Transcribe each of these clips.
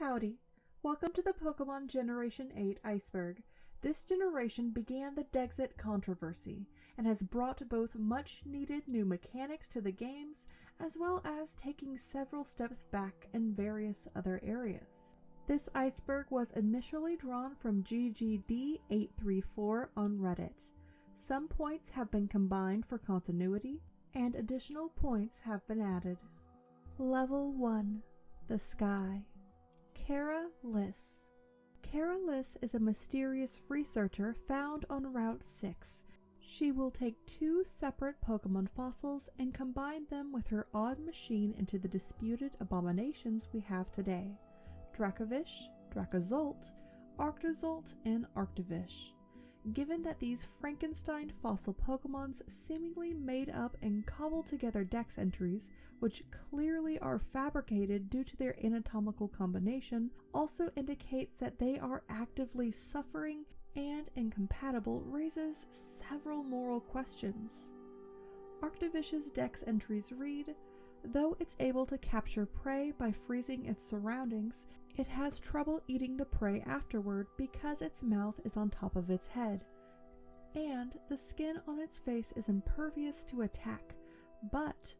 Howdy! Welcome to the Pokemon Generation 8 Iceberg. This generation began the Dexit controversy and has brought both much-needed new mechanics to the games as well as taking several steps back in various other areas. This Iceberg was initially drawn from GGD834 on Reddit. Some points have been combined for continuity, and additional points have been added. Level 1. The Sky. Kara Liss. Kara Liss is a mysterious researcher found on Route 6. She will take two separate Pokemon fossils and combine them with her odd machine into the disputed abominations we have today: Dracovish, Dracozolt, Arctozolt, and Arctovish. Given that these Frankenstein fossil Pokemons seemingly made up and cobbled together dex entries, which clearly are fabricated due to their anatomical combination, also indicates that they are actively suffering and incompatible, raises several moral questions. Arctovish's dex entries read, though it's able to capture prey by freezing its surroundings, it has trouble eating the prey afterward because its mouth is on top of its head, and the skin on its face is impervious to attack, but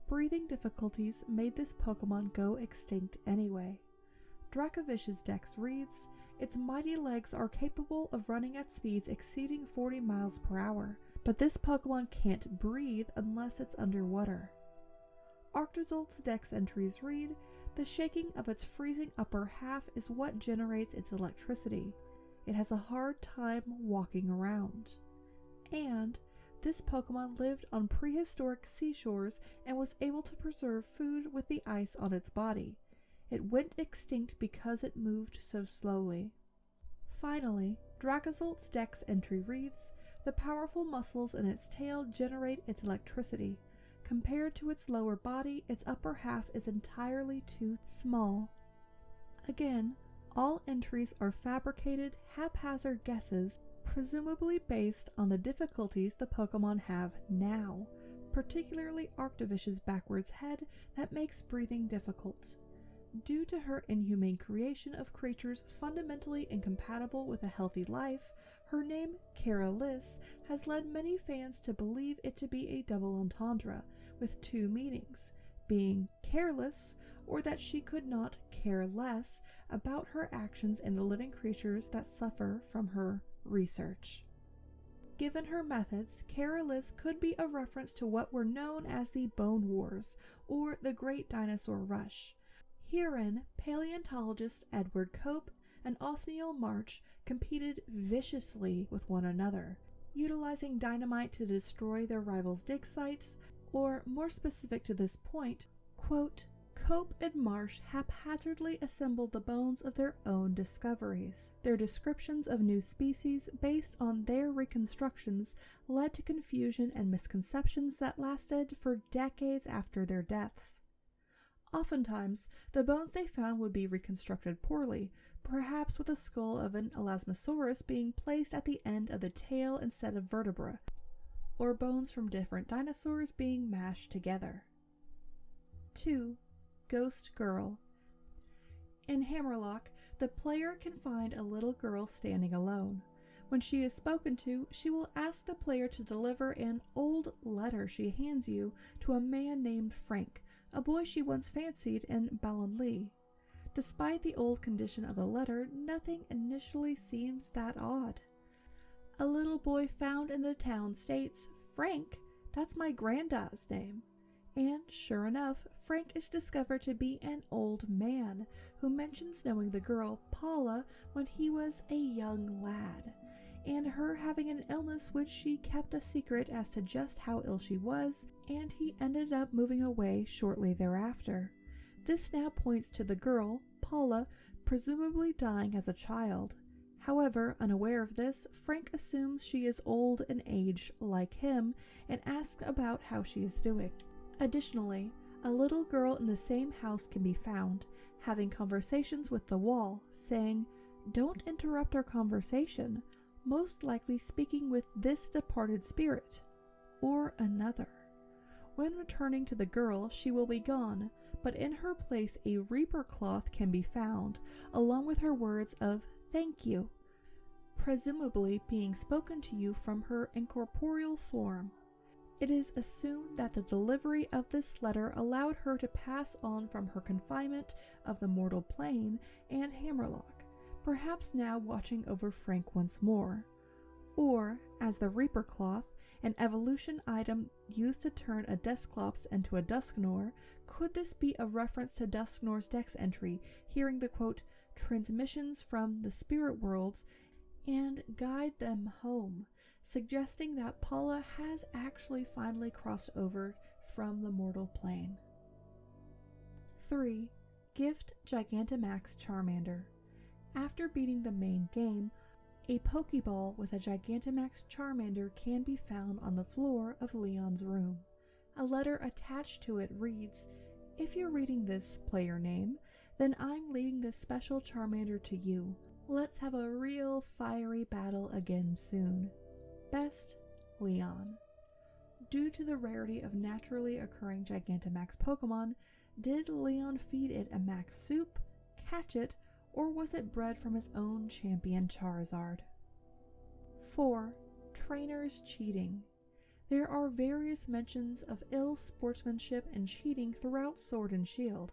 breathing difficulties made this Pokemon go extinct anyway. Dracovish's dex reads, its mighty legs are capable of running at speeds exceeding 40 miles per hour, but this Pokemon can't breathe unless it's underwater. Arctozolt's dex entries read, the shaking of its freezing upper half is what generates its electricity. It has a hard time walking around. And this Pokemon lived on prehistoric seashores and was able to preserve food with the ice on its body. It went extinct because it moved so slowly. Finally, Dracozolt's dex entry reads, the powerful muscles in its tail generate its electricity. Compared to its lower body, its upper half is entirely too small. Again, all entries are fabricated, haphazard guesses, presumably based on the difficulties the Pokemon have now, particularly Arctovish's backwards head that makes breathing difficult. Due to her inhumane creation of creatures fundamentally incompatible with a healthy life, her name, Kara Liss, has led many fans to believe it to be a double entendre, with two meanings, being careless, or that she could not care less about her actions and the living creatures that suffer from her research. Given her methods, Kara Liss could be a reference to what were known as the Bone Wars, or the Great Dinosaur Rush. Herein, paleontologist Edward Cope and Othniel March competed viciously with one another, utilizing dynamite to destroy their rivals' dig sites, or more specific to this point, quote, Cope and Marsh haphazardly assembled the bones of their own discoveries. Their descriptions of new species based on their reconstructions led to confusion and misconceptions that lasted for decades after their deaths. Oftentimes, the bones they found would be reconstructed poorly, perhaps with the skull of an Elasmosaurus being placed at the end of the tail instead of vertebra, or bones from different dinosaurs being mashed together. 2. Ghost Girl. In Hammerlock, the player can find a little girl standing alone. When she is spoken to, she will ask the player to deliver an old letter she hands you to a man named Frank, a boy she once fancied in Balonlee. Despite the old condition of the letter, nothing initially seems that odd. A little boy found in the town states, Frank, that's my granddad's name. And sure enough, Frank is discovered to be an old man who mentions knowing the girl, Paula, when he was a young lad, and her having an illness which she kept a secret as to just how ill she was, and he ended up moving away shortly thereafter. This now points to the girl, Paula, presumably dying as a child. However, unaware of this, Frank assumes she is old and aged like him and asks about how she is doing. Additionally, a little girl in the same house can be found, having conversations with the wall, saying, "Don't interrupt our conversation," most likely speaking with this departed spirit, or another. When returning to the girl, she will be gone, but in her place a Reaper cloth can be found, along with her words of thank you, presumably being spoken to you from her incorporeal form. It is assumed that the delivery of this letter allowed her to pass on from her confinement of the mortal plane and Hammerlock, perhaps now watching over Frank once more. Or, as the Reaper cloth, an evolution item used to turn a Dusclops into a Dusknor, could this be a reference to Dusknor's dex entry, hearing the quote, transmissions from the spirit worlds, and guide them home, suggesting that Paula has actually finally crossed over from the mortal plane. 3. Gift Gigantamax Charmander. After beating the main game, a Pokeball with a Gigantamax Charmander can be found on the floor of Leon's room. A letter attached to it reads, "If you're reading this player name, then I'm leaving this special Charmander to you. Let's have a real fiery battle again soon. Best, Leon." Due to the rarity of naturally occurring Gigantamax Pokemon, did Leon feed it a max soup, catch it, or was it bred from his own champion Charizard? 4. Trainers cheating. There are various mentions of ill sportsmanship and cheating throughout Sword and Shield.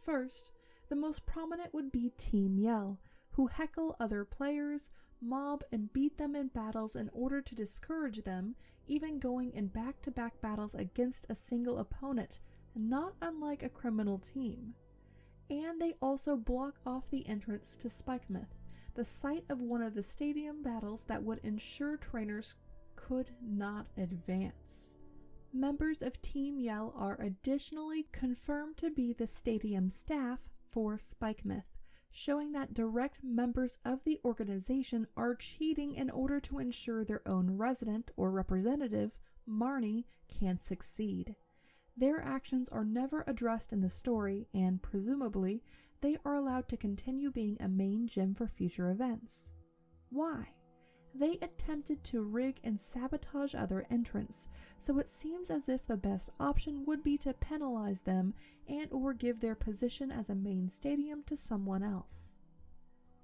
First, the most prominent would be Team Yell, who heckle other players, mob and beat them in battles in order to discourage them, even going in back-to-back battles against a single opponent, not unlike a criminal team. And they also block off the entrance to Spikemouth, the site of one of the stadium battles that would ensure trainers could not advance. Members of Team Yell are additionally confirmed to be the stadium staff for Spikemouth, showing that direct members of the organization are cheating in order to ensure their own resident or representative, Marnie, can succeed. Their actions are never addressed in the story, and presumably, they are allowed to continue being a main gym for future events. Why? They attempted to rig and sabotage other entrants, so it seems as if the best option would be to penalize them and or give their position as a main stadium to someone else.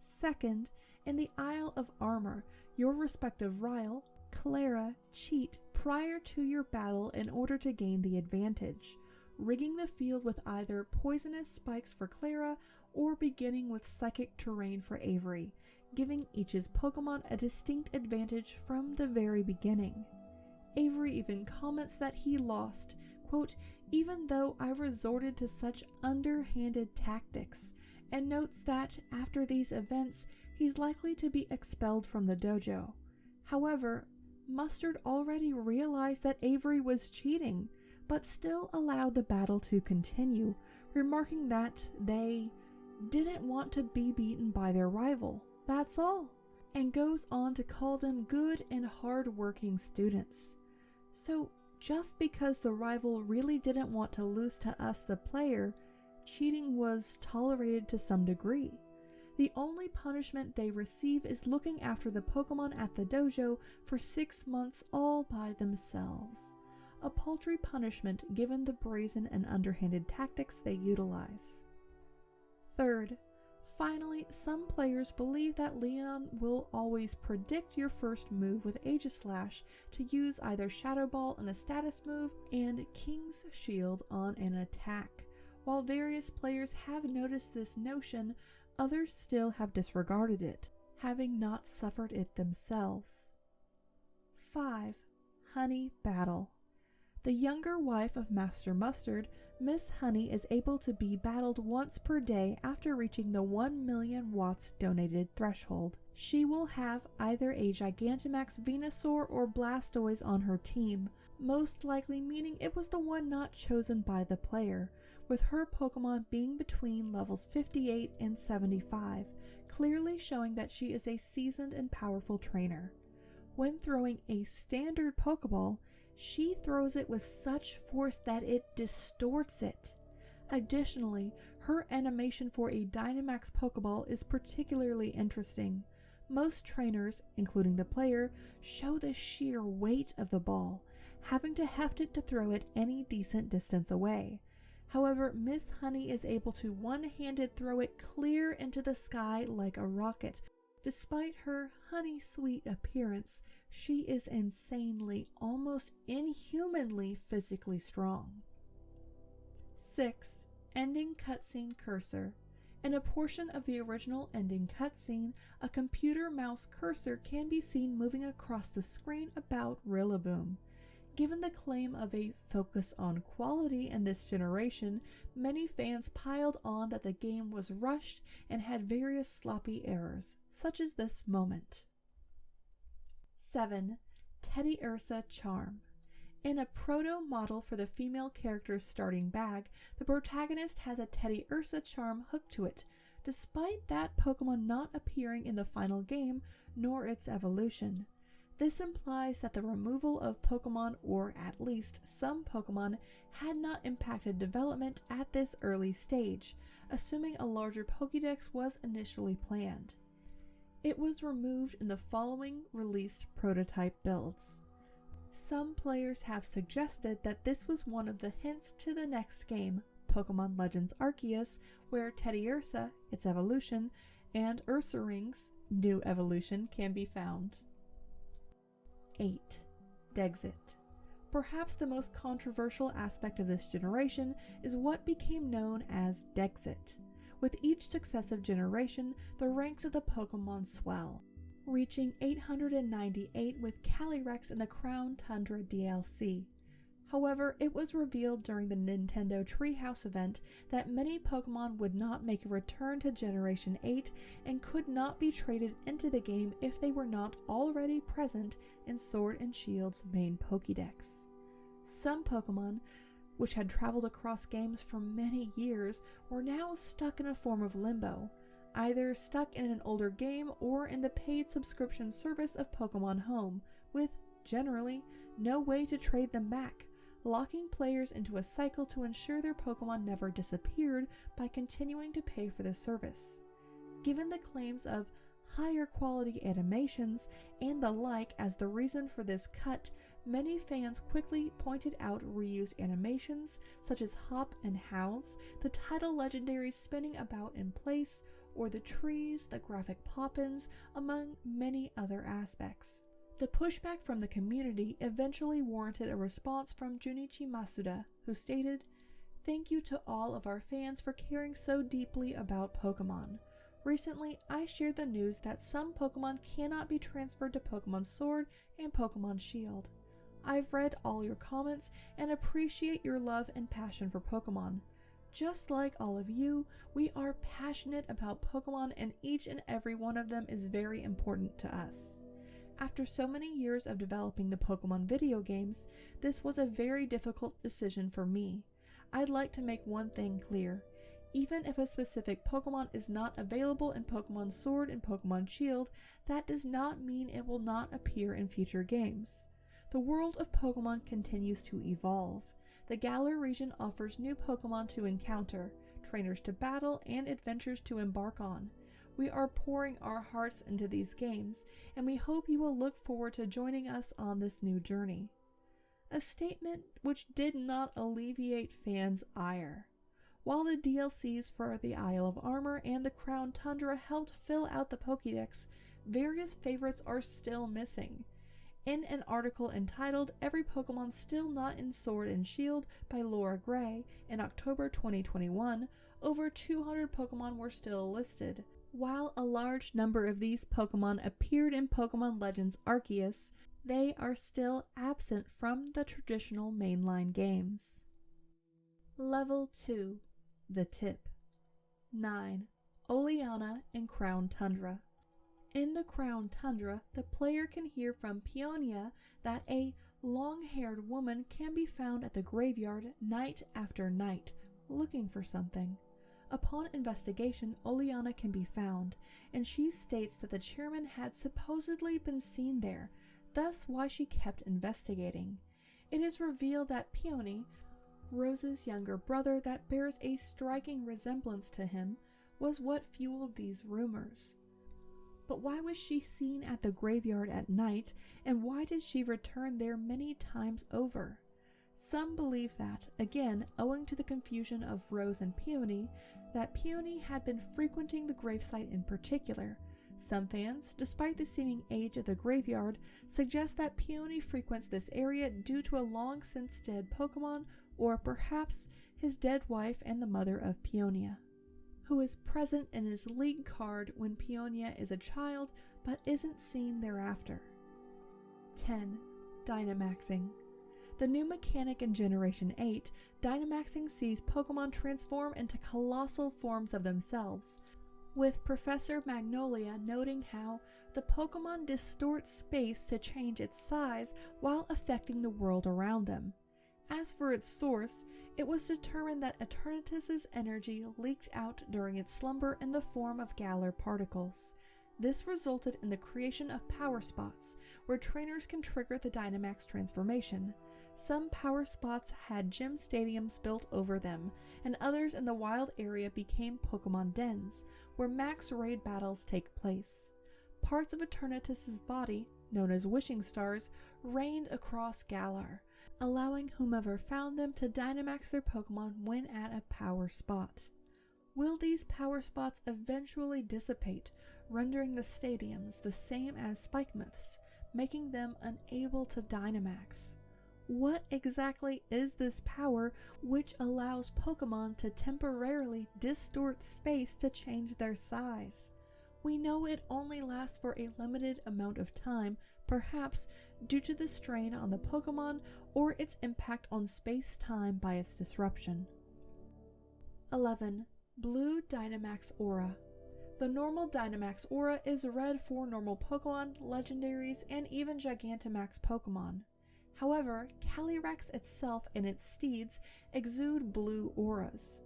Second, in the Isle of Armor, your respective Ryle, Clara, cheat prior to your battle in order to gain the advantage, rigging the field with either poisonous spikes for Clara or beginning with psychic terrain for Avery, giving each's Pokemon a distinct advantage from the very beginning. Avery even comments that he lost, quote, "even though I resorted to such underhanded tactics," and notes that after these events, he's likely to be expelled from the dojo. However, Mustard already realized that Avery was cheating, but still allowed the battle to continue, remarking that they didn't want to be beaten by their rival, that's all, and goes on to call them good and hard-working students. So, just because the rival really didn't want to lose to us, the player, cheating was tolerated to some degree. The only punishment they receive is looking after the Pokemon at the dojo for 6 months all by themselves. A paltry punishment given the brazen and underhanded tactics they utilize. Third, finally, some players believe that Leon will always predict your first move with Aegislash to use either Shadow Ball on a status move and King's Shield on an attack. While various players have noticed this notion, others still have disregarded it, having not suffered it themselves. 5. Honey Battle. The younger wife of Master Mustard, Miss Honey, is able to be battled once per day after reaching the 1 million watts donated threshold. She will have either a Gigantamax Venusaur or Blastoise on her team, most likely meaning it was the one not chosen by the player, with her Pokemon being between levels 58 and 75, clearly showing that she is a seasoned and powerful trainer. When throwing a standard Pokeball, she throws it with such force that it distorts it. Additionally, her animation for a Dynamax Pokeball is particularly interesting. Most trainers, including the player, show the sheer weight of the ball, having to heft it to throw it any decent distance away. However, Miss Honey is able to one-handed throw it clear into the sky like a rocket. Despite her honey-sweet appearance, she is insanely, almost inhumanly physically strong. 6. Ending cutscene cursor. In a portion of the original ending cutscene, a computer mouse cursor can be seen moving across the screen about Rillaboom. Given the claim of a focus on quality in this generation, many fans piled on that the game was rushed and had various sloppy errors, such as this moment. 7. Teddy Ursa Charm. In a proto-model for the female character's starting bag, the protagonist has a Teddy Ursa charm hooked to it, despite that Pokemon not appearing in the final game nor its evolution. This implies that the removal of Pokemon, or at least some Pokemon, had not impacted development at this early stage, assuming a larger Pokédex was initially planned. It was removed in the following released prototype builds. Some players have suggested that this was one of the hints to the next game, Pokemon Legends Arceus, where Teddy Ursa, its evolution, and Ursaring's new evolution can be found. 8. Dexit. Perhaps the most controversial aspect of this generation is what became known as Dexit. With each successive generation, the ranks of the Pokemon swell, reaching 898 with Calyrex in the Crown Tundra DLC. However, it was revealed during the Nintendo Treehouse event that many Pokemon would not make a return to Generation 8 and could not be traded into the game if they were not already present in Sword and Shield's main Pokédex. Some Pokemon, which had traveled across games for many years, were now stuck in a form of limbo, either stuck in an older game or in the paid subscription service of Pokemon Home, with, generally, no way to trade them back, locking players into a cycle to ensure their Pokemon never disappeared by continuing to pay for the service. Given the claims of higher quality animations and the like as the reason for this cut, many fans quickly pointed out reused animations such as Hop and Howls, the title legendaries spinning about in place, or the trees, the graphic pop-ins, among many other aspects. The pushback from the community eventually warranted a response from Junichi Masuda, who stated, "Thank you to all of our fans for caring so deeply about Pokemon. Recently, I shared the news that some Pokemon cannot be transferred to Pokemon Sword and Pokemon Shield. I've read all your comments and appreciate your love and passion for Pokemon. Just like all of you, we are passionate about Pokemon and each and every one of them is very important to us. After so many years of developing the Pokemon video games, this was a very difficult decision for me. I'd like to make one thing clear. Even if a specific Pokemon is not available in Pokemon Sword and Pokemon Shield, that does not mean it will not appear in future games. The world of Pokemon continues to evolve. The Galar region offers new Pokemon to encounter, trainers to battle, and adventures to embark on. We are pouring our hearts into these games, and we hope you will look forward to joining us on this new journey." A statement which did not alleviate fans' ire. While the DLCs for the Isle of Armor and the Crown Tundra helped fill out the Pokédex, various favorites are still missing. In an article entitled "Every Pokemon Still Not in Sword and Shield" by Laura Gray in October 2021, over 200 Pokemon were still listed. While a large number of these Pokemon appeared in Pokemon Legends Arceus, they are still absent from the traditional mainline games. Level 2. The Tip. 9. Oleana in Crown Tundra. In the Crown Tundra, the player can hear from Peonia that a long-haired woman can be found at the graveyard night after night, looking for something. Upon investigation, Oleana can be found, and she states that the chairman had supposedly been seen there, thus why she kept investigating. It is revealed that Peony, Rose's younger brother that bears a striking resemblance to him, was what fueled these rumors. But why was she seen at the graveyard at night, and why did she return there many times over? Some believe that, again, owing to the confusion of Rose and Peony, that Peony had been frequenting the gravesite in particular. Some fans, despite the seeming age of the graveyard, suggest that Peony frequents this area due to a long since dead Pokemon, or perhaps his dead wife and the mother of Peonia, who is present in his league card when Peonia is a child but isn't seen thereafter. 10. Dynamaxing. The new mechanic in Generation 8, Dynamaxing sees Pokemon transform into colossal forms of themselves, with Professor Magnolia noting how the Pokemon distorts space to change its size while affecting the world around them. As for its source, it was determined that Eternatus's energy leaked out during its slumber in the form of Galar particles. This resulted in the creation of power spots, where trainers can trigger the Dynamax transformation. Some power spots had gym stadiums built over them, and others in the wild area became Pokemon dens, where max raid battles take place. Parts of Eternatus's body, known as wishing stars, rained across Galar, allowing whomever found them to Dynamax their Pokemon when at a power spot. Will these power spots eventually dissipate, rendering the stadiums the same as Spike Myths, making them unable to Dynamax? What exactly is this power which allows Pokemon to temporarily distort space to change their size? We know it only lasts for a limited amount of time, perhaps due to the strain on the Pokemon or its impact on space-time by its disruption. 11. Blue Dynamax Aura. The normal Dynamax Aura is red for normal Pokemon, legendaries, and even Gigantamax Pokemon. However, Calyrex itself and its steeds exude blue auras.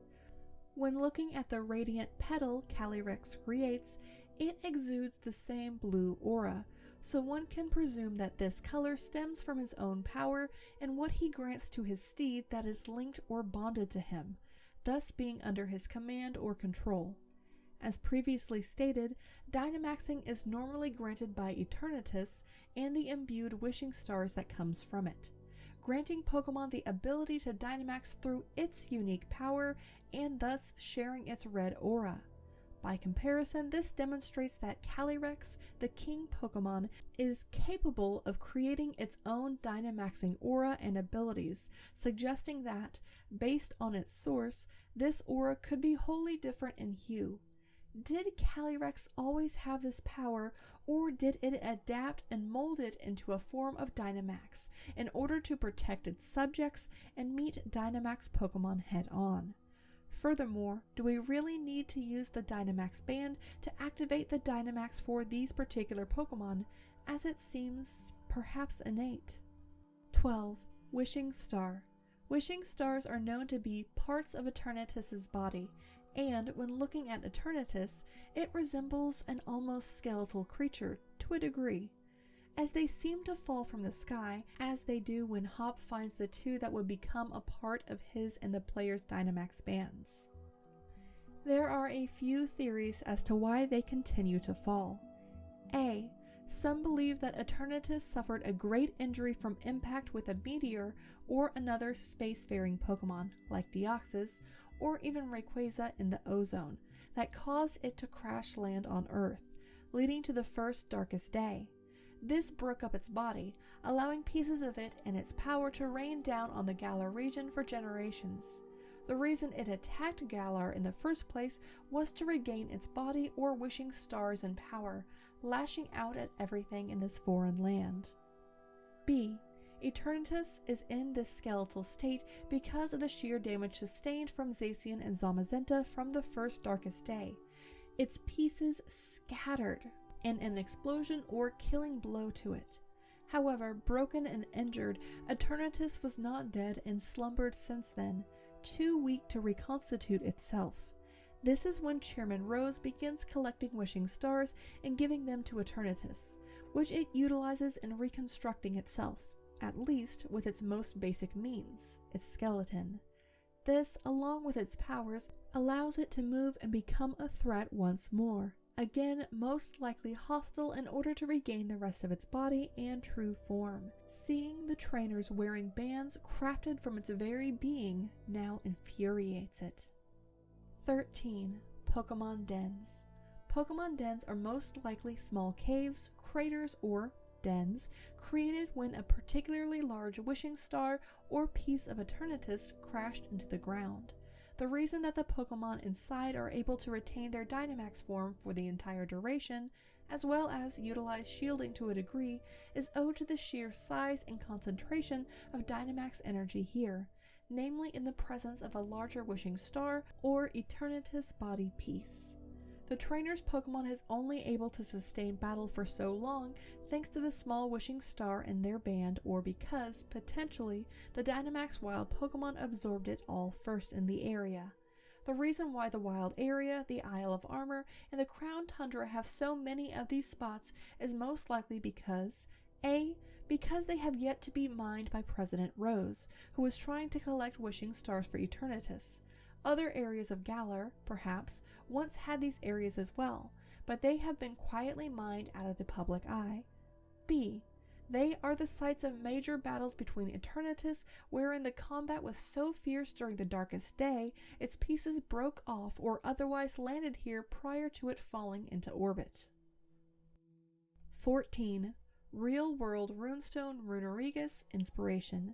When looking at the radiant petal Calyrex creates, it exudes the same blue aura, so one can presume that this color stems from his own power and what he grants to his steed that is linked or bonded to him, thus being under his command or control. As previously stated, Dynamaxing is normally granted by Eternatus and the imbued wishing stars that comes from it, granting Pokemon the ability to Dynamax through its unique power and thus sharing its red aura. By comparison, this demonstrates that Calyrex, the king Pokemon, is capable of creating its own Dynamaxing aura and abilities, suggesting that, based on its source, this aura could be wholly different in hue. Did Calyrex always have this power, or did it adapt and mold it into a form of Dynamax in order to protect its subjects and meet Dynamax Pokemon head-on? Furthermore, do we really need to use the Dynamax band to activate the Dynamax for these particular Pokemon, as it seems perhaps innate? 12. Wishing Star. Wishing stars are known to be parts of Eternatus's body, and when looking at Eternatus, it resembles an almost skeletal creature to a degree, as they seem to fall from the sky, as they do when Hop finds the two that would become a part of his and the player's Dynamax bands. There are a few theories as to why they continue to fall. A. Some believe that Eternatus suffered a great injury from impact with a meteor or another spacefaring Pokemon, like Deoxys, or even Rayquaza in the ozone, that caused it to crash land on Earth, leading to the first darkest day. This broke up its body, allowing pieces of it and its power to rain down on the Galar region for generations. The reason it attacked Galar in the first place was to regain its body or wishing stars and power, lashing out at everything in this foreign land. B. Eternatus is in this skeletal state because of the sheer damage sustained from Zacian and Zamazenta from the first darkest day. Its pieces scattered in an explosion or killing blow to it. However, broken and injured, Eternatus was not dead and slumbered since then, too weak to reconstitute itself. This is when Chairman Rose begins collecting wishing stars and giving them to Eternatus, which it utilizes in reconstructing itself, at least with its most basic means, its skeleton. This, along with its powers, allows it to move and become a threat once more, again most likely hostile in order to regain the rest of its body and true form. Seeing the trainers wearing bands crafted from its very being now infuriates it. 13. Pokemon dens. Pokemon dens are most likely small caves, craters, or dens created when a particularly large wishing star or piece of Eternatus crashed into the ground. The reason that the Pokemon inside are able to retain their Dynamax form for the entire duration, as well as utilize shielding to a degree, is owed to the sheer size and concentration of Dynamax energy here, namely in the presence of a larger wishing star or Eternatus body piece. The trainer's Pokemon is only able to sustain battle for so long thanks to the small wishing star in their band, or because, potentially, the Dynamax wild Pokemon absorbed it all first in the area. The reason why the wild area, the Isle of Armor, and the Crown Tundra have so many of these spots is most likely because A. Because they have yet to be mined by President Rose, who is trying to collect wishing stars for Eternatus. Other areas of Galar, perhaps, once had these areas as well, but they have been quietly mined out of the public eye. B. They are the sites of major battles between Eternatus, wherein the combat was so fierce during the darkest day, its pieces broke off or otherwise landed here prior to it falling into orbit. 14. Real-world runestone Runerigus inspiration.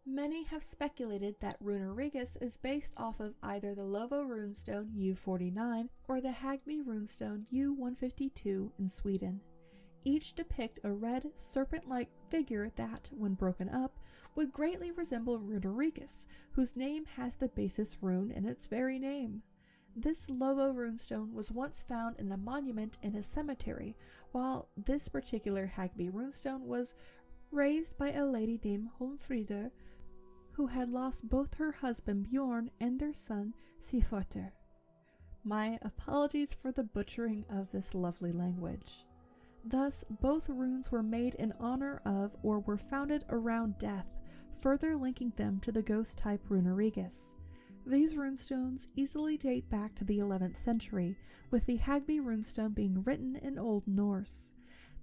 Many have speculated that Runerigus is based off of either the Lovo runestone U49 or the Hagby runestone U152 in Sweden. Each depict a red, serpent-like figure that, when broken up, would greatly resemble Runerigus, whose name has the basis rune in its very name. This Lovo runestone was once found in a monument in a cemetery, while this particular Hagby runestone was raised by a lady named Holmfrida, who had lost both her husband Bjorn and their son Sifoter. My apologies for the butchering of this lovely language. Thus, both runes were made in honor of or were founded around death, further linking them to the ghost-type Runerigus. These runestones easily date back to the 11th century, with the Hagby runestone being written in Old Norse.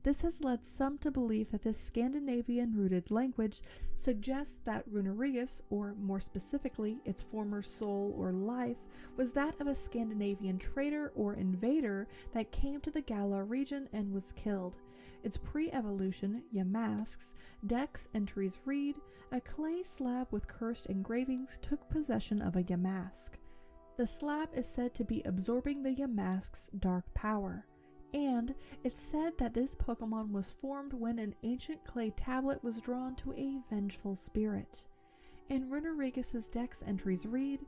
This has led some to believe that this Scandinavian-rooted language suggests that Runerigus, or more specifically its former soul or life, was that of a Scandinavian trader or invader that came to the Galar region and was killed. Its pre-evolution, Yamask's, dex entries read, a clay slab with cursed engravings took possession of a Yamask. The slab is said to be absorbing the Yamask's dark power. And it's said that this Pokemon was formed when an ancient clay tablet was drawn to a vengeful spirit. In Runerigus' dex entries read,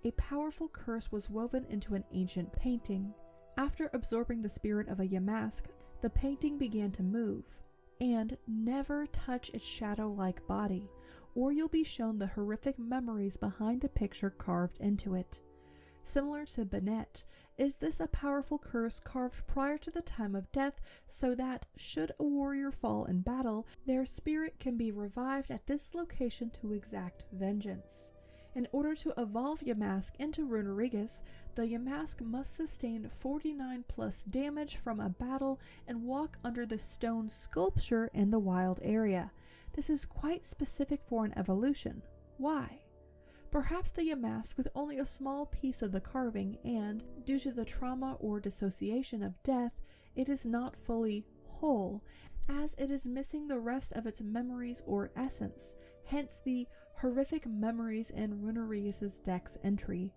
a powerful curse was woven into an ancient painting. After absorbing the spirit of a Yamask, the painting began to move. And never touch its shadow-like body, or you'll be shown the horrific memories behind the picture carved into it. Similar to Bennett, is this a powerful curse carved prior to the time of death so that, should a warrior fall in battle, their spirit can be revived at this location to exact vengeance? In order to evolve Yamask into Runerigus, the Yamask must sustain 49 plus damage from a battle and walk under the stone sculpture in the wild area. This is quite specific for an evolution. Why? Perhaps the Yamask with only a small piece of the carving and, due to the trauma or dissociation of death, it is not fully whole, as it is missing the rest of its memories or essence, hence the horrific memories in Runerigus' dex entry.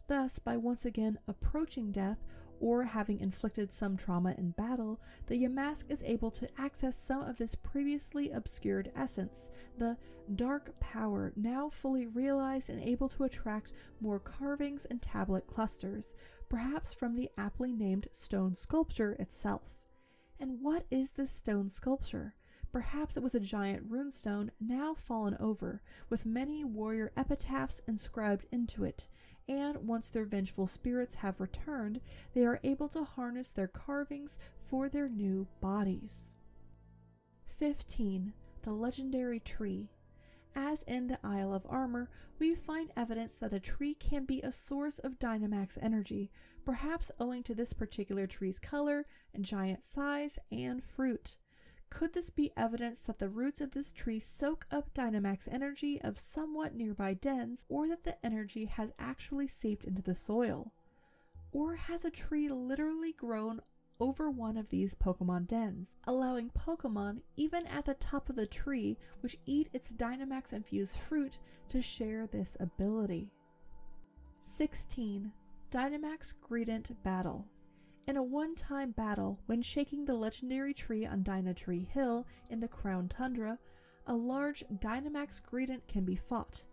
Thus, by once again approaching death, or having inflicted some trauma in battle, the Yamask is able to access some of this previously obscured essence, the dark power now fully realized and able to attract more carvings and tablet clusters, perhaps from the aptly named stone sculpture itself. And what is this stone sculpture? Perhaps it was a giant runestone now fallen over, with many warrior epitaphs inscribed into it, and once their vengeful spirits have returned, they are able to harness their carvings for their new bodies. 15. The legendary tree. As in the Isle of Armor, we find evidence that a tree can be a source of Dynamax energy, perhaps owing to this particular tree's color and giant size and fruit. Could this be evidence that the roots of this tree soak up Dynamax energy of somewhat nearby dens, or that the energy has actually seeped into the soil? Or has a tree literally grown over one of these Pokemon dens, allowing Pokemon, even at the top of the tree, which eat its Dynamax-infused fruit, to share this ability? 16. Dynamax Greedent Battle. In a one-time battle, when shaking the legendary tree on Dynatree Hill in the Crown Tundra, a large Dynamax Greedent can be fought,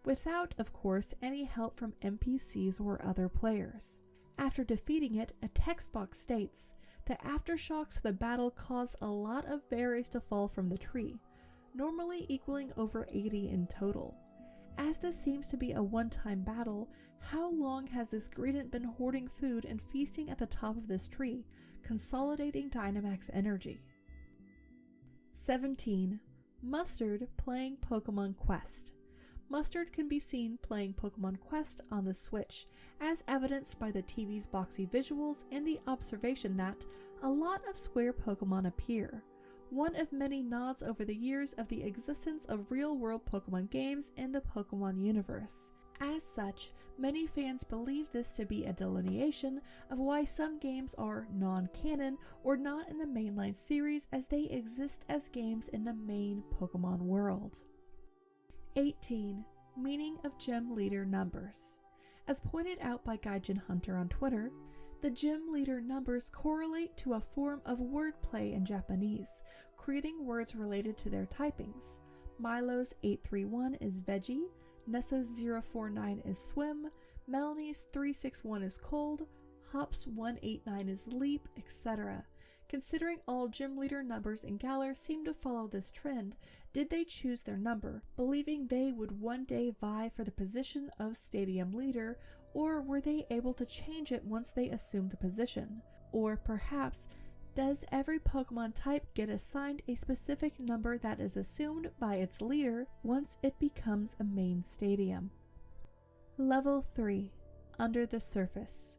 without, of course, any help from NPCs or other players. After defeating it, a text box states, "The aftershocks of the battle cause a lot of berries to fall from the tree, normally equaling over 80 in total. As this seems to be a one-time battle, how long has this Greedent been hoarding food and feasting at the top of this tree, consolidating Dynamax energy?" 17. Mustard playing Pokemon Quest. Mustard can be seen playing Pokemon Quest on the Switch, as evidenced by the TV's boxy visuals and the observation that a lot of square Pokemon appear, one of many nods over the years of the existence of real-world Pokemon games in the Pokemon universe. As such, many fans believe this to be a delineation of why some games are non-canon or not in the mainline series, as they exist as games in the main Pokemon world. 18. Meaning of Gym Leader Numbers. As pointed out by Gaijin Hunter on Twitter, the Gym Leader numbers correlate to a form of wordplay in Japanese, creating words related to their typings. Milo's 831 is veggie, Nessa's 049 is swim, Melanie's 361 is cold, Hop's 189 is leap, etc. Considering all Gym Leader numbers in Galar seem to follow this trend, did they choose their number, believing they would one day vie for the position of Stadium Leader, or were they able to change it once they assumed the position? Or perhaps, does every Pokemon type get assigned a specific number that is assumed by its leader once it becomes a main stadium? Level 3. Under the Surface.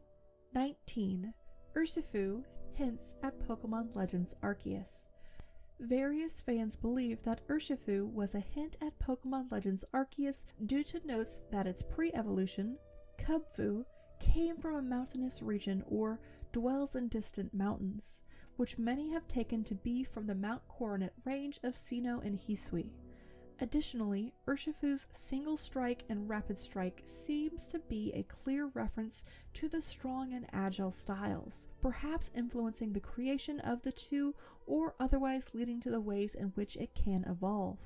19. Urshifu hints at Pokemon Legends Arceus. Various fans believe that Urshifu was a hint at Pokemon Legends Arceus due to notes that its pre-evolution, Cubfu, came from a mountainous region or dwells in distant mountains, which many have taken to be from the Mount Coronet range of Sinnoh and Hisui. Additionally, Urshifu's Single Strike and Rapid Strike seems to be a clear reference to the strong and agile styles, perhaps influencing the creation of the two or otherwise leading to the ways in which it can evolve.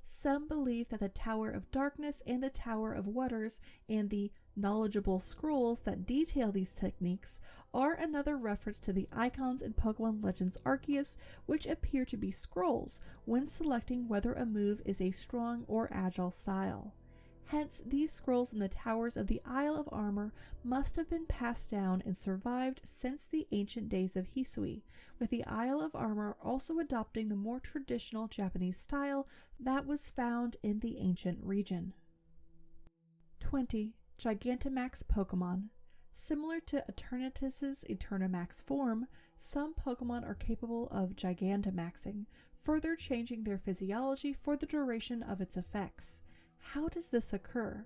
Some believe that the Tower of Darkness and the Tower of Waters and the knowledgeable scrolls that detail these techniques are another reference to the icons in Pokemon Legends Arceus, which appear to be scrolls when selecting whether a move is a strong or agile style. Hence, these scrolls in the towers of the Isle of Armor must have been passed down and survived since the ancient days of Hisui, with the Isle of Armor also adopting the more traditional Japanese style that was found in the ancient region. 20. Gigantamax Pokemon. Similar to Eternatus's Eternamax form, some Pokemon are capable of Gigantamaxing, further changing their physiology for the duration of its effects. How does this occur?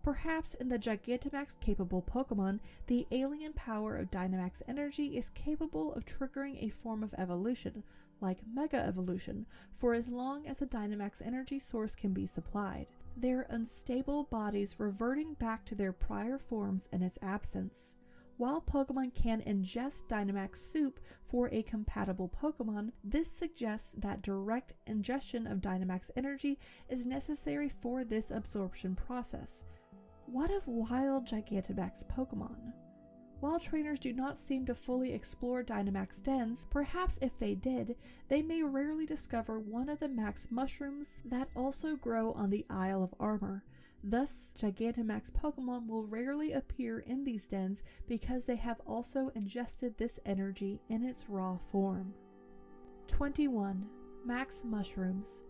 Perhaps in the Gigantamax capable Pokemon, the alien power of Dynamax energy is capable of triggering a form of evolution, like Mega Evolution, for as long as a Dynamax energy source can be supplied, their unstable bodies reverting back to their prior forms in its absence. While Pokemon can ingest Dynamax soup for a compatible Pokemon, this suggests that direct ingestion of Dynamax energy is necessary for this absorption process. What of wild Gigantamax Pokemon? While trainers do not seem to fully explore Dynamax dens, perhaps if they did, they may rarely discover one of the max mushrooms that also grow on the Isle of Armor. Thus, Gigantamax Pokemon will rarely appear in these dens because they have also ingested this energy in its raw form. 21. Max Mushrooms.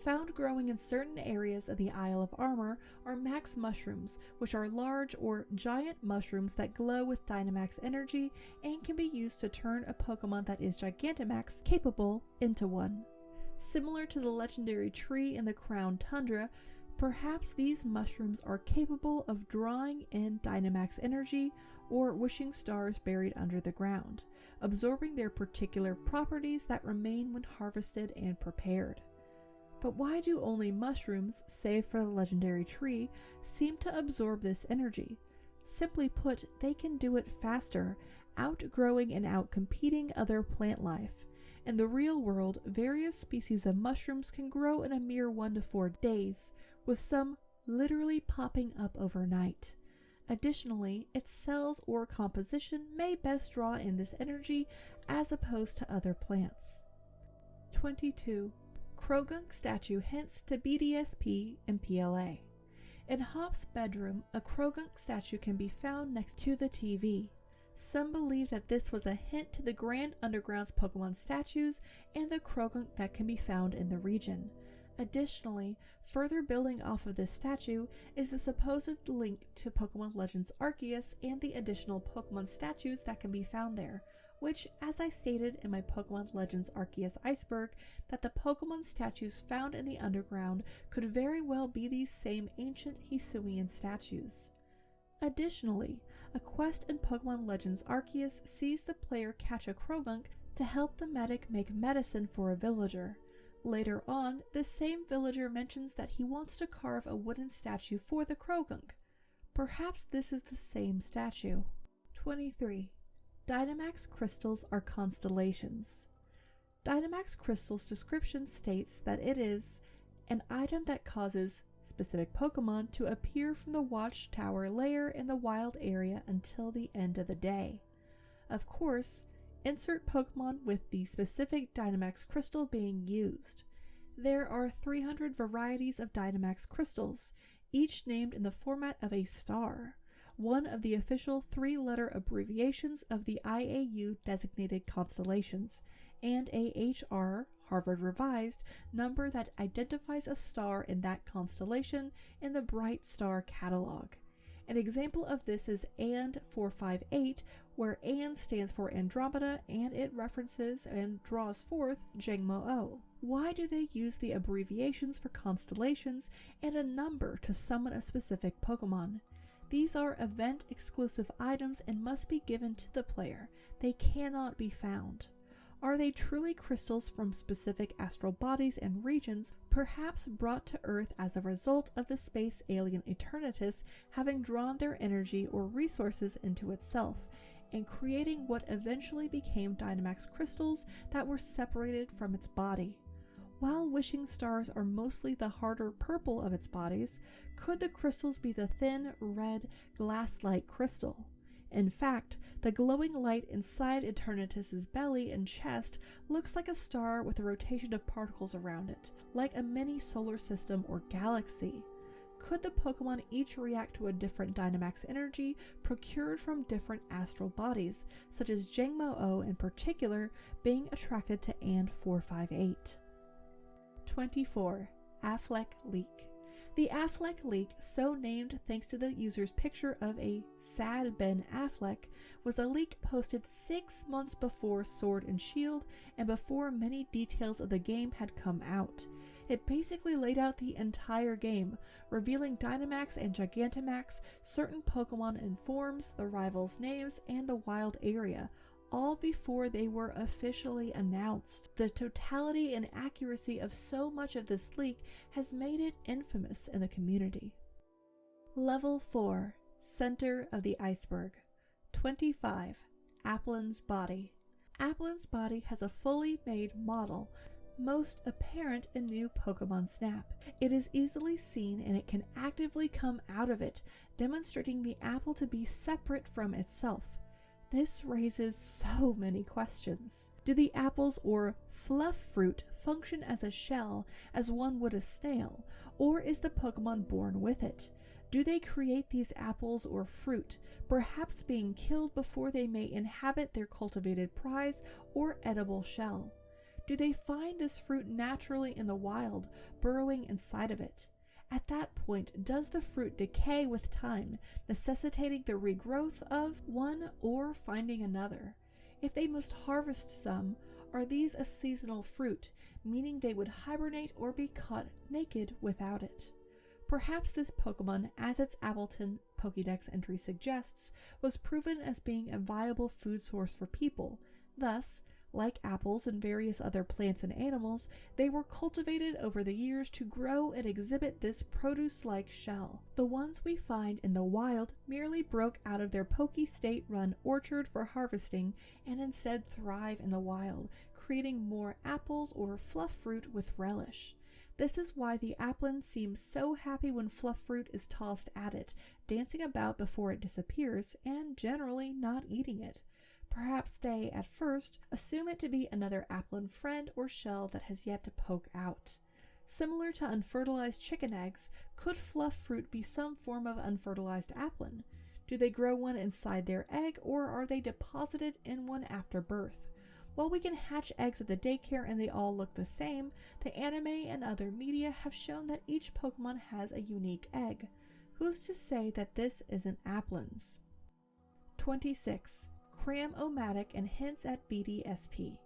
Found growing in certain areas of the Isle of Armor are max mushrooms, which are large or giant mushrooms that glow with Dynamax energy and can be used to turn a Pokemon that is Gigantamax capable into one. Similar to the legendary tree in the Crown Tundra, perhaps these mushrooms are capable of drawing in Dynamax energy or wishing stars buried under the ground, absorbing their particular properties that remain when harvested and prepared. But why do only mushrooms, save for the legendary tree, seem to absorb this energy? Simply put, they can do it faster, outgrowing and outcompeting other plant life. In the real world, various species of mushrooms can grow in a mere 1 to 4 days, with some literally popping up overnight. Additionally, its cells or composition may best draw in this energy as opposed to other plants. 22. Krogunk statue hints to BDSP and PLA. In Hop's bedroom, a Krogunk statue can be found next to the TV. Some believe that this was a hint to the Grand Underground's Pokemon statues and the Krogunk that can be found in the region. Additionally, further building off of this statue is the supposed link to Pokemon Legends Arceus and the additional Pokemon statues that can be found there, which, as I stated in my Pokemon Legends Arceus Iceberg, that the Pokemon statues found in the underground could very well be these same ancient Hisuian statues. Additionally, a quest in Pokemon Legends Arceus sees the player catch a Krogunk to help the medic make medicine for a villager. Later on, this same villager mentions that he wants to carve a wooden statue for the Krogunk. Perhaps this is the same statue. 23. Dynamax crystals are constellations. Dynamax crystals description states that it is an item that causes specific Pokemon to appear from the watchtower layer in the wild area until the end of the day. Of course, insert Pokemon with the specific Dynamax crystal being used. There are 300 varieties of Dynamax crystals, each named in the format of a star, one of the official 3-letter abbreviations of the IAU designated constellations, and a HR, Harvard Revised, number that identifies a star in that constellation in the Bright Star catalog. An example of this is AND 458, where AND stands for Andromeda and it references and draws forth Jangmo-O. Why do they use the abbreviations for constellations and a number to summon a specific Pokemon? These are event-exclusive items and must be given to the player. They cannot be found. Are they truly crystals from specific astral bodies and regions, perhaps brought to Earth as a result of the space alien Eternatus having drawn their energy or resources into itself, and creating what eventually became Dynamax crystals that were separated from its body? While wishing stars are mostly the harder purple of its bodies, could the crystals be the thin, red, glass-like crystal? In fact, the glowing light inside Eternatus's belly and chest looks like a star with a rotation of particles around it, like a mini solar system or galaxy. Could the Pokemon each react to a different Dynamax energy procured from different astral bodies, such as Jangmo-O in particular being attracted to AND 458? 24. Affleck Leak. The Affleck leak, so named thanks to the user's picture of a sad Ben Affleck, was a leak posted 6 months before Sword and Shield and before many details of the game had come out. It basically laid out the entire game, revealing Dynamax and Gigantamax, certain Pokemon and forms, the rivals' names, and the wild area, all before they were officially announced. The totality and accuracy of so much of this leak has made it infamous in the community. Level 4. Center of the Iceberg. 25. Applin's Body. Applin's body has a fully made model, most apparent in new Pokemon Snap. It is easily seen and it can actively come out of it, demonstrating the apple to be separate from itself. This raises so many questions. Do the apples or fluff fruit function as a shell as one would a snail, or is the Pokemon born with it? Do they create these apples or fruit, perhaps being killed before they may inhabit their cultivated prize or edible shell? Do they find this fruit naturally in the wild, burrowing inside of it? At that point, does the fruit decay with time, necessitating the regrowth of one or finding another? If they must harvest some, are these a seasonal fruit, meaning they would hibernate or be caught naked without it? Perhaps this Pokemon, as its Appleton Pokédex entry suggests, was proven as being a viable food source for people. Thus, like apples and various other plants and animals, they were cultivated over the years to grow and exhibit this produce-like shell. The ones we find in the wild merely broke out of their Poké-State-run orchard for harvesting and instead thrive in the wild, creating more apples or fluff fruit with relish. This is why the applin seems so happy when fluff fruit is tossed at it, dancing about before it disappears, and generally not eating it. Perhaps they, at first, assume it to be another applin friend or shell that has yet to poke out. Similar to unfertilized chicken eggs, could fluff fruit be some form of unfertilized applin? Do they grow one inside their egg, or are they deposited in one after birth? While we can hatch eggs at the daycare and they all look the same, the anime and other media have shown that each Pokemon has a unique egg. Who's to say that this isn't applins? 26. Cram-O-Matic and hints at BDSP.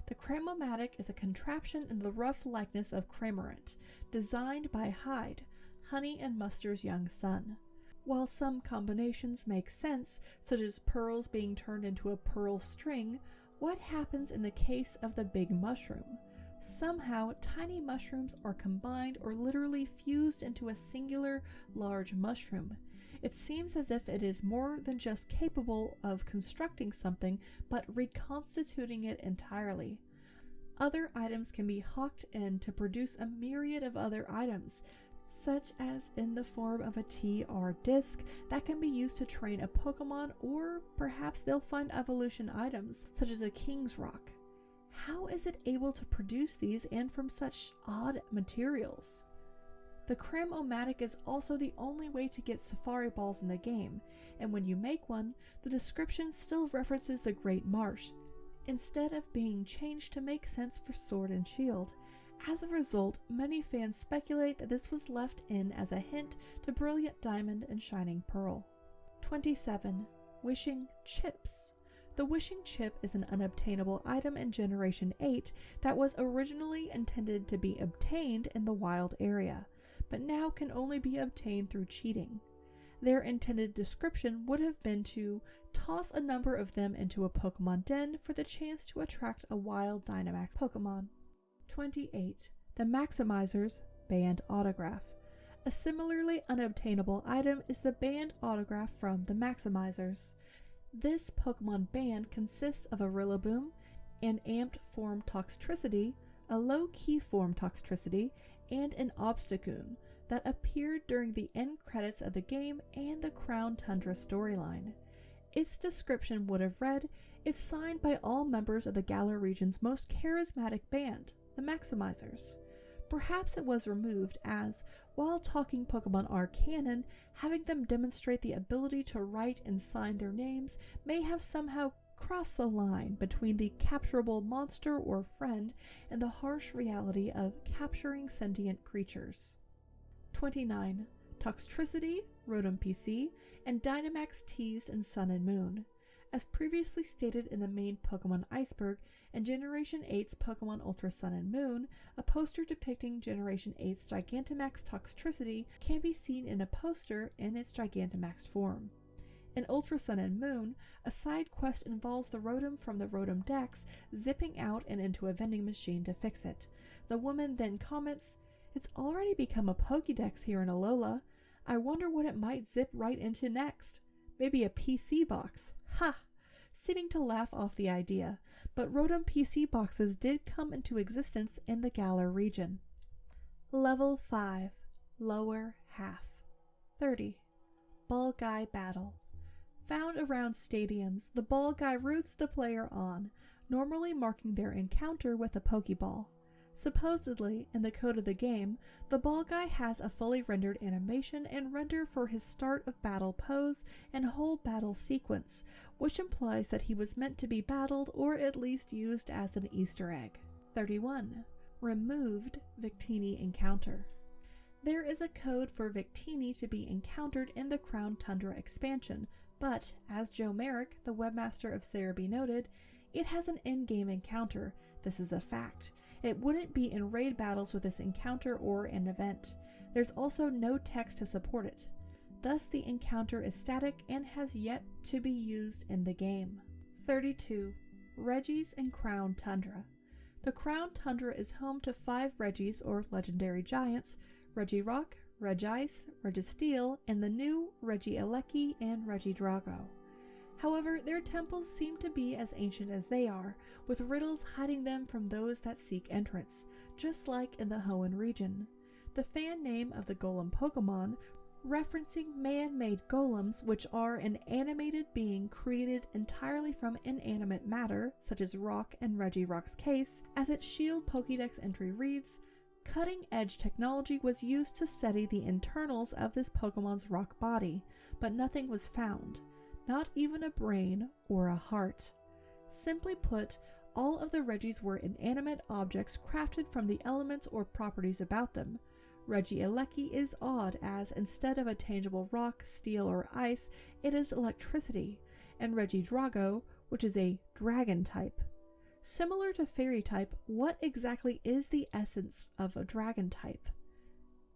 The Cram-O-Matic is a contraption in the rough likeness of Cramorant, designed by Hyde, Honey and Mustard's young son. While some combinations make sense, such as pearls being turned into a pearl string, what happens in the case of the big mushroom? Somehow, tiny mushrooms are combined or literally fused into a singular large mushroom. It seems as if it is more than just capable of constructing something, but reconstituting it entirely. Other items can be hooked in to produce a myriad of other items, such as in the form of a TR disc that can be used to train a Pokemon, or perhaps they'll find evolution items, such as a King's Rock. How is it able to produce these and from such odd materials? The Cram-O-Matic is also the only way to get Safari Balls in the game, and when you make one, the description still references the Great Marsh, instead of being changed to make sense for Sword and Shield. As a result, many fans speculate that this was left in as a hint to Brilliant Diamond and Shining Pearl. 27. Wishing Chips. The Wishing Chip is an unobtainable item in Generation 8 that was originally intended to be obtained in the wild area, but now can only be obtained through cheating. Their intended description would have been to toss a number of them into a Pokemon den for the chance to attract a wild Dynamax Pokemon. 28. The Maximizer's Band Autograph. A similarly unobtainable item is the band autograph from the Maximizers. This Pokemon band consists of a Rillaboom, an amped form Toxtricity, a low-key form Toxtricity, and an Obstagoon that appeared during the end credits of the game and the Crown Tundra storyline. Its description would have read, "It's signed by all members of the Galar region's most charismatic band, the Maximizers." Perhaps it was removed as, while talking Pokemon are canon, having them demonstrate the ability to write and sign their names may have somehow crossed the line between the capturable monster or friend and the harsh reality of capturing sentient creatures. 29. Toxtricity, Rotom PC, and Dynamax teased in Sun and Moon. As previously stated in the main Pokemon Iceberg and Generation 8's Pokemon Ultra Sun and Moon, a poster depicting Generation 8's Gigantamax Toxtricity can be seen in a poster in its Gigantamax form. In Ultra Sun and Moon, a side quest involves the Rotom from the Rotom Dex zipping out and into a vending machine to fix it. The woman then comments, "It's already become a Pokédex here in Alola. I wonder what it might zip right into next. Maybe a PC box. Ha!" Seeming to laugh off the idea, but Rotom PC boxes did come into existence in the Galar region. Level 5. Lower Half. 30. Ball Guy Battle. Found around stadiums, the ball guy roots the player on, normally marking their encounter with a Pokeball. Supposedly, in the code of the game, the ball guy has a fully rendered animation and render for his start of battle pose and whole battle sequence, which implies that he was meant to be battled or at least used as an Easter egg. 31. Removed Victini encounter. There is a code for Victini to be encountered in the Crown Tundra expansion, but, as Joe Merrick, the webmaster of Cerebi noted, it has an in-game encounter. This is a fact. It wouldn't be in raid battles with this encounter or an event. There's also no text to support it. Thus, the encounter is static and has yet to be used in the game. 32. Regis in Crown Tundra. The Crown Tundra is home to 5 Regis, or legendary giants: Regirock, Regice, Registeel, and the new Regieleki and Regidrago. However, their temples seem to be as ancient as they are, with riddles hiding them from those that seek entrance, just like in the Hoenn region. The fan name of the golem Pokemon, referencing man-made golems, which are an animated being created entirely from inanimate matter, such as rock in Regirock's case, as its Shield Pokédex entry reads, cutting-edge technology was used to study the internals of this Pokemon's rock body, but nothing was found. Not even a brain or a heart. Simply put, all of the Regis were inanimate objects crafted from the elements or properties about them. Regieleki is odd as, instead of a tangible rock, steel, or ice, it is electricity, and Regidrago, which is a dragon type. Similar to fairy type, what exactly is the essence of a dragon type?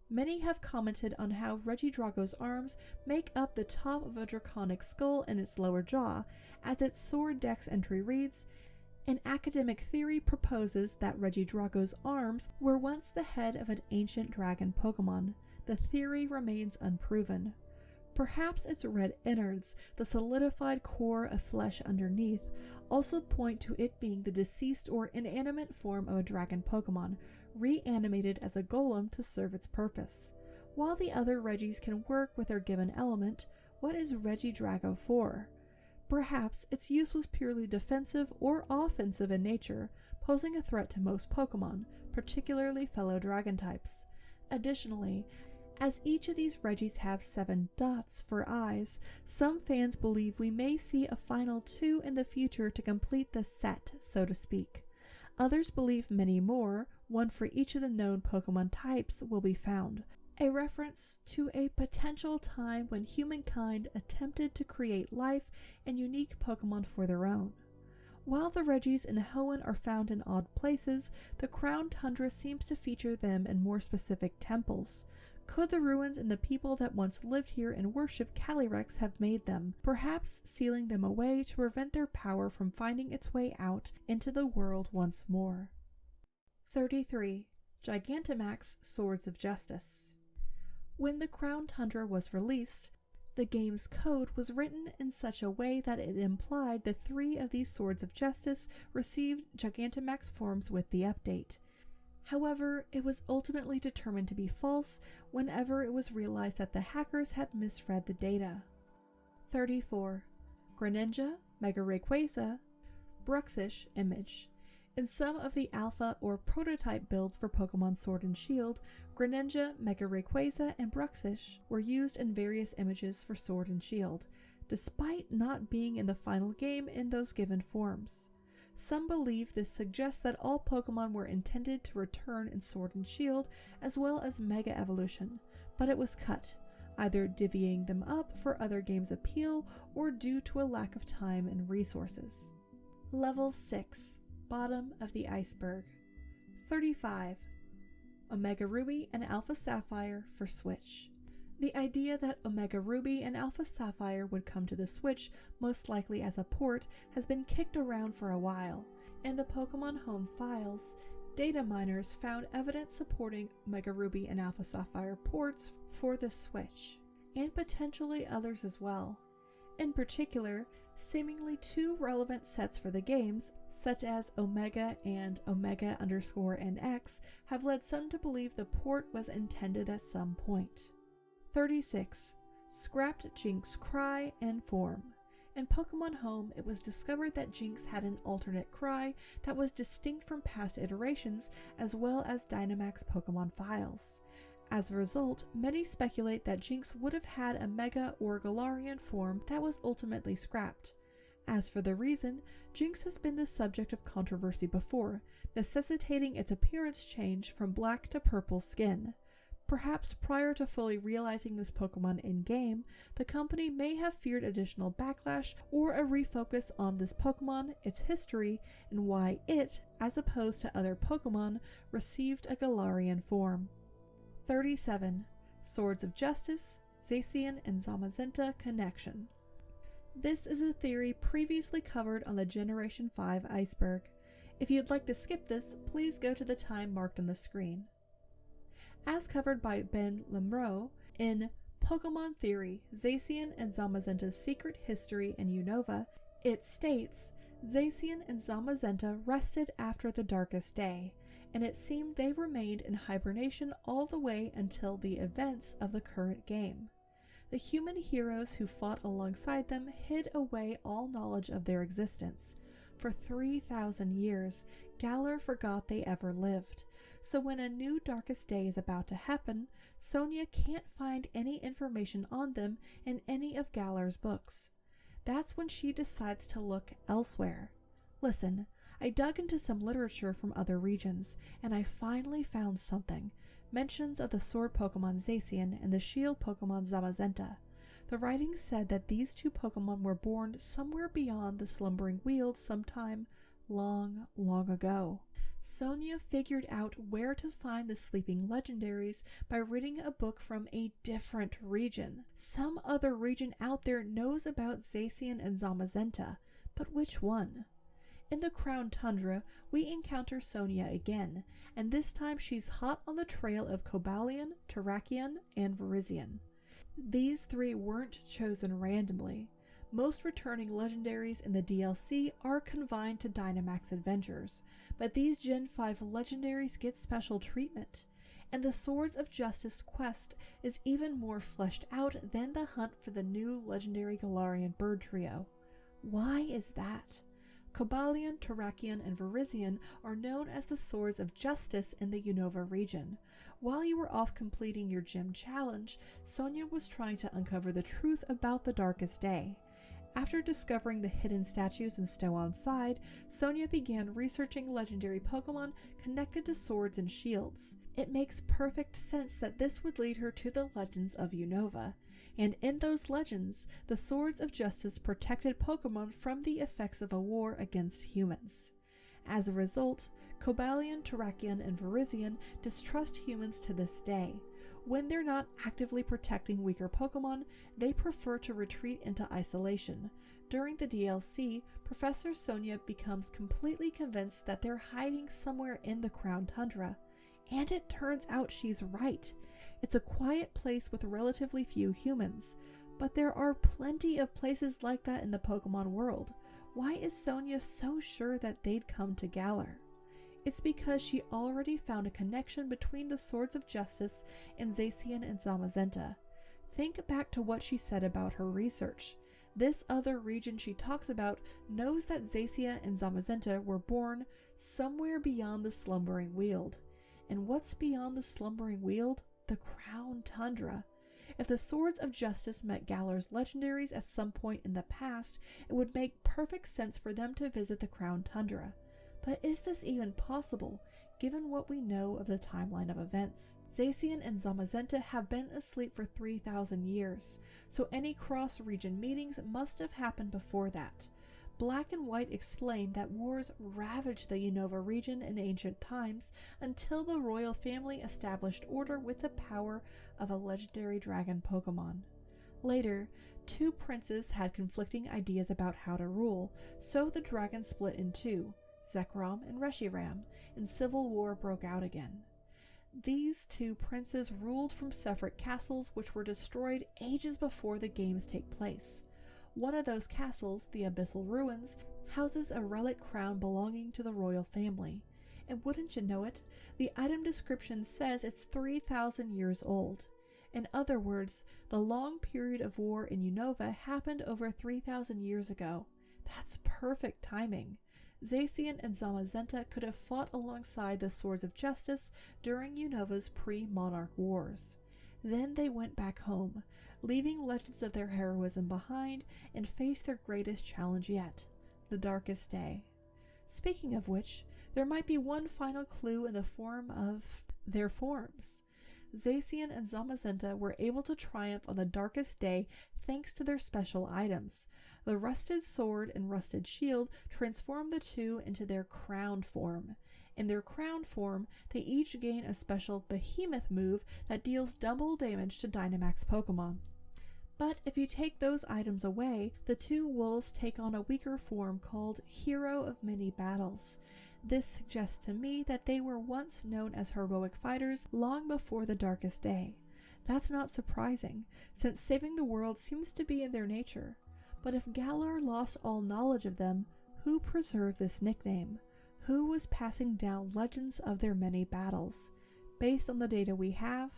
Many have commented on how Regidrago's arms make up the top of a draconic skull in its lower jaw, as its sword dex entry reads, an academic theory proposes that Regidrago's arms were once the head of an ancient dragon Pokemon. The theory remains unproven. Perhaps its red innards, the solidified core of flesh underneath, also point to it being the deceased or inanimate form of a dragon Pokemon, reanimated as a golem to serve its purpose. While the other Regis can work with their given element, what is Regidrago for? Perhaps its use was purely defensive or offensive in nature, posing a threat to most Pokemon, particularly fellow dragon types. Additionally, as each of these Regis have 7 dots for eyes, some fans believe we may see a final 2 in the future to complete the set, so to speak. Others believe many more, one for each of the known Pokemon types, will be found, a reference to a potential time when humankind attempted to create life and unique Pokemon for their own. While the Regis in Hoenn are found in odd places, the Crown Tundra seems to feature them in more specific temples. Could the ruins and the people that once lived here and worshipped Calyrex have made them, perhaps sealing them away to prevent their power from finding its way out into the world once more? 33. Gigantamax Swords of Justice. When the Crown Tundra was released, the game's code was written in such a way that it implied the 3 of these Swords of Justice received Gigantamax forms with the update. However, it was ultimately determined to be false whenever it was realized that the hackers had misread the data. 34. Greninja, Mega Rayquaza, Bruxish image. In some of the alpha or prototype builds for Pokemon Sword and Shield, Greninja, Mega Rayquaza, and Bruxish were used in various images for Sword and Shield, despite not being in the final game in those given forms. Some believe this suggests that all Pokemon were intended to return in Sword and Shield as well as Mega Evolution, but it was cut, either divvying them up for other games' appeal or due to a lack of time and resources. Level 6. Bottom of the Iceberg. 35. Omega Ruby and Alpha Sapphire for Switch. The idea that Omega Ruby and Alpha Sapphire would come to the Switch, most likely as a port, has been kicked around for a while. In the Pokemon Home files, data miners found evidence supporting Omega Ruby and Alpha Sapphire ports for the Switch, and potentially others as well. In particular, seemingly 2 relevant sets for the games, such as Omega and Omega_NX, have led some to believe the port was intended at some point. 36. Scrapped Jinx cry and form. In Pokemon Home, it was discovered that Jinx had an alternate cry that was distinct from past iterations as well as Dynamax Pokemon files. As a result, many speculate that Jinx would have had a Mega or Galarian form that was ultimately scrapped. As for the reason, Jinx has been the subject of controversy before, necessitating its appearance change from black to purple skin. Perhaps prior to fully realizing this Pokemon in-game, the company may have feared additional backlash or a refocus on this Pokemon, its history, and why it, as opposed to other Pokemon, received a Galarian form. 37. Swords of Justice, Zacian and Zamazenta Connection. This is a theory previously covered on the Generation 5 Iceberg. If you'd like to skip this, please go to the time marked on the screen. As covered by Ben Lemro in Pokemon Theory, Zacian and Zamazenta's Secret History in Unova, it states, Zacian and Zamazenta rested after the darkest day, and it seemed they remained in hibernation all the way until the events of the current game. The human heroes who fought alongside them hid away all knowledge of their existence. For 3,000 years, Galar forgot they ever lived. So when a new darkest day is about to happen, Sonia can't find any information on them in any of Galar's books. That's when she decides to look elsewhere. Listen, I dug into some literature from other regions, and I finally found something. Mentions of the sword Pokemon Zacian and the shield Pokemon Zamazenta. The writing said that these two Pokemon were born somewhere beyond the Slumbering Weald sometime long, long ago. Sonia figured out where to find the sleeping legendaries by reading a book from a different region. Some other region out there knows about Zacian and Zamazenta, but which one? In the Crown Tundra, we encounter Sonia again, and this time she's hot on the trail of Cobalion, Terrakion, and Virizion. These three weren't chosen randomly. Most returning legendaries in the DLC are confined to Dynamax Adventures, but these Gen 5 legendaries get special treatment, and the Swords of Justice quest is even more fleshed out than the hunt for the new legendary Galarian bird trio. Why is that? Cobalion, Terrakion, and Virizion are known as the Swords of Justice in the Unova region. While you were off completing your gym challenge, Sonia was trying to uncover the truth about the Darkest Day. After discovering the hidden statues in Stow-on-Side, Sonia began researching legendary Pokemon connected to swords and shields. It makes perfect sense that this would lead her to the legends of Unova, and in those legends, the Swords of Justice protected Pokemon from the effects of a war against humans. As a result, Cobalion, Terrakion, and Virizion distrust humans to this day. When they're not actively protecting weaker Pokemon, they prefer to retreat into isolation. During the DLC, Professor Sonia becomes completely convinced that they're hiding somewhere in the Crown Tundra. And it turns out she's right. It's a quiet place with relatively few humans. But there are plenty of places like that in the Pokemon world. Why is Sonia so sure that they'd come to Galar? It's because she already found a connection between the Swords of Justice and Zacian and Zamazenta. Think back to what she said about her research. This other region she talks about knows that Zacian and Zamazenta were born somewhere beyond the Slumbering Weald. And what's beyond the Slumbering Weald? The Crown Tundra. If the Swords of Justice met Galar's legendaries at some point in the past, it would make perfect sense for them to visit the Crown Tundra. But is this even possible, given what we know of the timeline of events? Zacian and Zamazenta have been asleep for 3,000 years, so any cross-region meetings must have happened before that. Black and White explain that wars ravaged the Unova region in ancient times until the royal family established order with the power of a legendary dragon Pokemon. Later, two princes had conflicting ideas about how to rule, so the dragon split in two, Zekrom and Reshiram, and civil war broke out again. These two princes ruled from separate castles which were destroyed ages before the games take place. One of those castles, the Abyssal Ruins, houses a relic crown belonging to the royal family. And wouldn't you know it, the item description says it's 3,000 years old. In other words, the long period of war in Unova happened over 3,000 years ago. That's perfect timing. Zacian and Zamazenta could have fought alongside the Swords of Justice during Unova's pre-Monarch Wars. Then they went back home, leaving legends of their heroism behind, and faced their greatest challenge yet, the Darkest Day. Speaking of which, there might be one final clue in the form of their forms. Zacian and Zamazenta were able to triumph on the darkest day thanks to their special items. The rusted sword and rusted shield transform the two into their crowned form. In their crowned form, they each gain a special behemoth move that deals double damage to Dynamax Pokemon. But if you take those items away, the two wolves take on a weaker form called Hero of Many Battles. This suggests to me that they were once known as heroic fighters long before the darkest day. That's not surprising, since saving the world seems to be in their nature. But if Galar lost all knowledge of them, who preserved this nickname? Who was passing down legends of their many battles? Based on the data we have,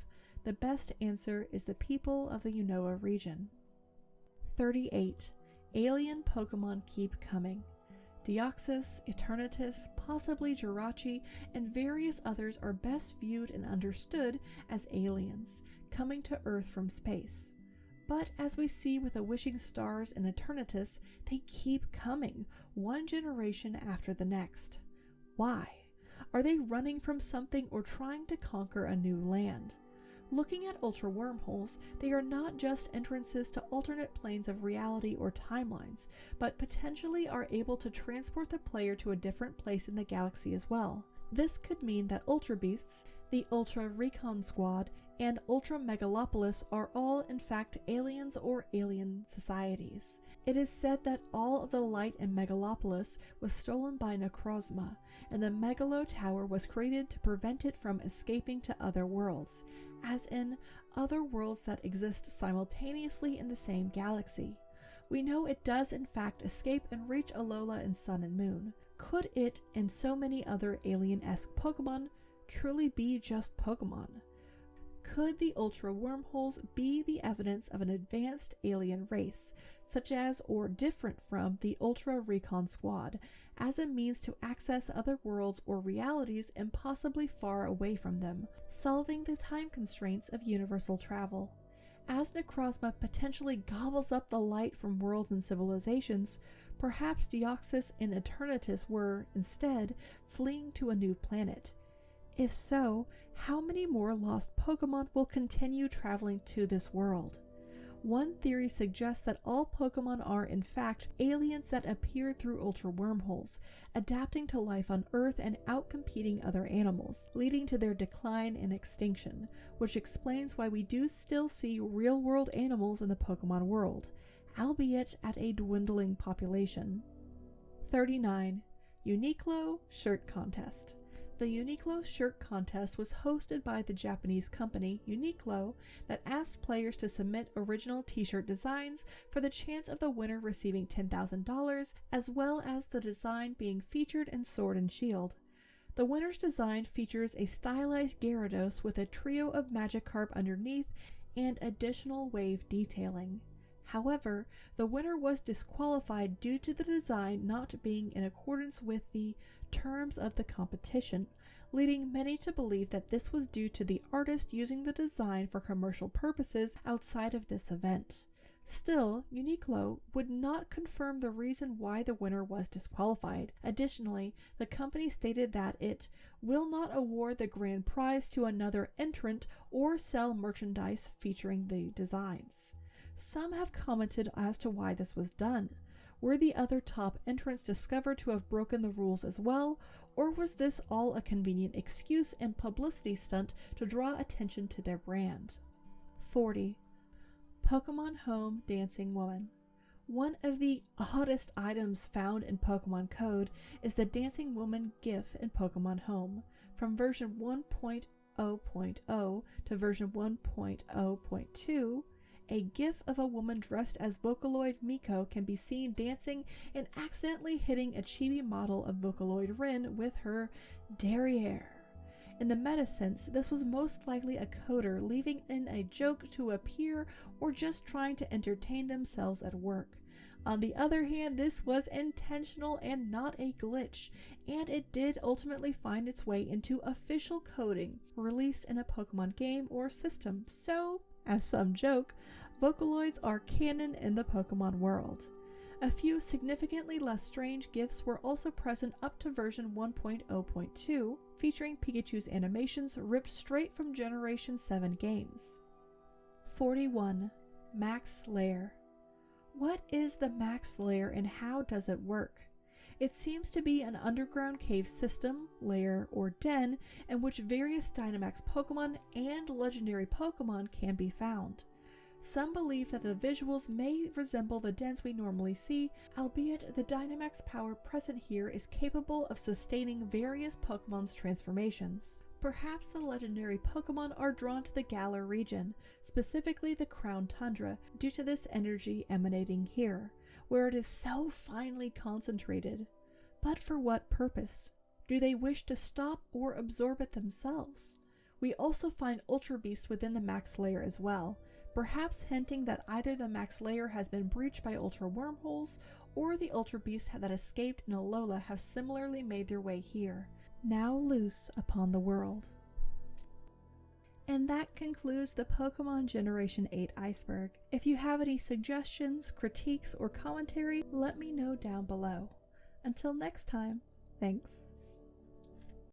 the best answer is the people of the Unova region. 38. Alien Pokemon keep coming. Deoxys, Eternatus, possibly Jirachi, and various others are best viewed and understood as aliens, coming to Earth from space. But as we see with the Wishing Stars and Eternatus, they keep coming, one generation after the next. Why? Are they running from something or trying to conquer a new land? Looking at Ultra Wormholes, they are not just entrances to alternate planes of reality or timelines, but potentially are able to transport the player to a different place in the galaxy as well. This could mean that Ultra Beasts, the Ultra Recon Squad, and Ultra Megalopolis are all in fact aliens or alien societies. It is said that all of the light in Megalopolis was stolen by Necrozma, and the Megalo Tower was created to prevent it from escaping to other worlds, as in other worlds that exist simultaneously in the same galaxy. We know it does in fact escape and reach Alola and Sun and Moon. Could it, and so many other alien-esque Pokemon, truly be just Pokemon? Could the Ultra Wormholes be the evidence of an advanced alien race, such as or different from the Ultra Recon Squad, as a means to access other worlds or realities impossibly far away from them, solving the time constraints of universal travel? As Necrozma potentially gobbles up the light from worlds and civilizations, perhaps Deoxys and Eternatus were, instead, fleeing to a new planet. If so, how many more lost Pokemon will continue traveling to this world? One theory suggests that all Pokemon are in fact aliens that appeared through Ultra Wormholes, adapting to life on Earth and outcompeting other animals, leading to their decline and extinction, which explains why we do still see real-world animals in the Pokemon world, albeit at a dwindling population. 39. Uniqlo Shirt Contest. The Uniqlo Shirt Contest was hosted by the Japanese company Uniqlo that asked players to submit original t-shirt designs for the chance of the winner receiving $10,000, as well as the design being featured in Sword and Shield. The winner's design features a stylized Gyarados with a trio of Magikarp underneath and additional wave detailing. However, the winner was disqualified due to the design not being in accordance with the terms of the competition, leading many to believe that this was due to the artist using the design for commercial purposes outside of this event. Still, Uniqlo would not confirm the reason why the winner was disqualified. Additionally, the company stated that it will not award the grand prize to another entrant or sell merchandise featuring the designs. Some have commented as to why this was done. Were the other top entrants discovered to have broken the rules as well, or was this all a convenient excuse and publicity stunt to draw attention to their brand? 40. Pokemon Home Dancing Woman. One of the oddest items found in Pokemon Code is the Dancing Woman GIF in Pokemon Home. From version 1.0.0 to version 1.0.2, a GIF of a woman dressed as Vocaloid Miko can be seen dancing and accidentally hitting a chibi model of Vocaloid Rin with her derriere. In the meta sense, this was most likely a coder leaving in a joke to appear or just trying to entertain themselves at work. On the other hand, this was intentional and not a glitch, and it did ultimately find its way into official coding released in a Pokemon game or system, so, as some joke, Vocaloids are canon in the Pokemon world. A few significantly less strange gifts were also present up to version 1.0.2, featuring Pikachu's animations ripped straight from Generation 7 games. 41. Max Lair. What is the Max Lair and how does it work? It seems to be an underground cave system, lair, or den in which various Dynamax Pokemon and legendary Pokemon can be found. Some believe that the visuals may resemble the dens we normally see, albeit the Dynamax power present here is capable of sustaining various Pokemon's transformations. Perhaps the legendary Pokemon are drawn to the Galar region, specifically the Crown Tundra, due to this energy emanating here, where it is so finely concentrated. But for what purpose? Do they wish to stop or absorb it themselves? We also find Ultra Beasts within the Max Lair as well, perhaps hinting that either the Max Lair has been breached by Ultra Wormholes, or the Ultra Beasts that escaped in Alola have similarly made their way here, now loose upon the world. And that concludes the Pokemon Generation 8 Iceberg. If you have any suggestions, critiques, or commentary, let me know down below. Until next time, thanks.